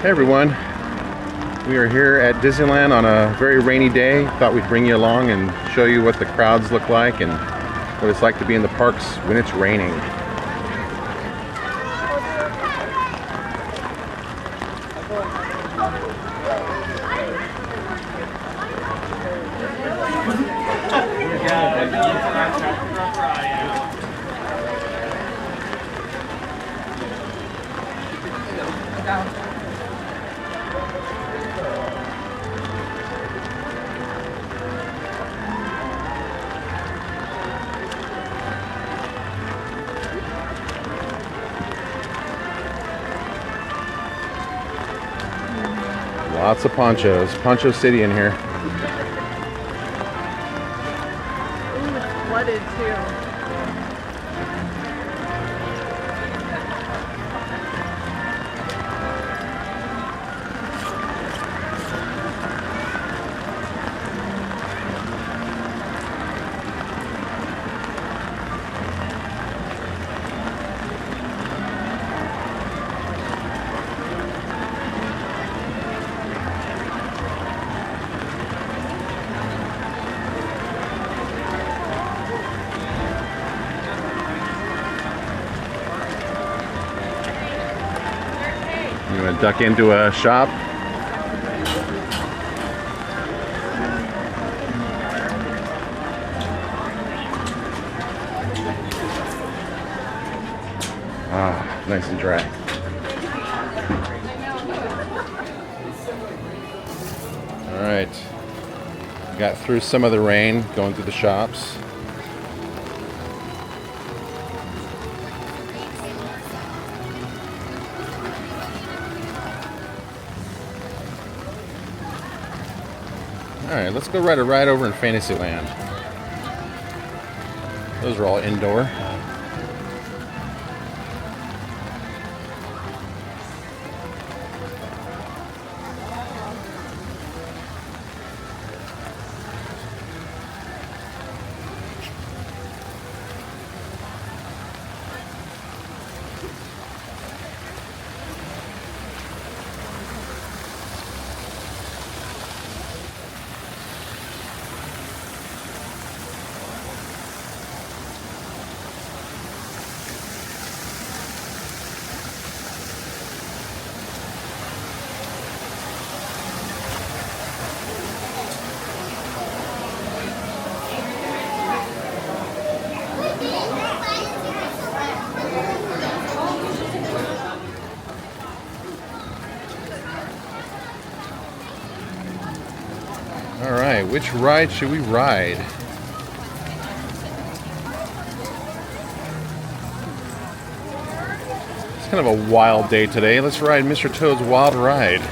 Hey everyone, we are here at Disneyland on a very rainy day. Thought we'd bring you along and show you what the crowds look like and what it's like to be in the parks when it's raining. Lots of ponchos. Poncho City in here. Ooh, it's flooded too. You want to duck into a shop? Ah, nice and dry. All right, got through some of the rain going through the shops. All right, let's go ride a ride over in Fantasyland. Those are all indoor. All right, which ride should we ride? It's kind of a wild day today. Let's ride Mr. Toad's Wild Ride.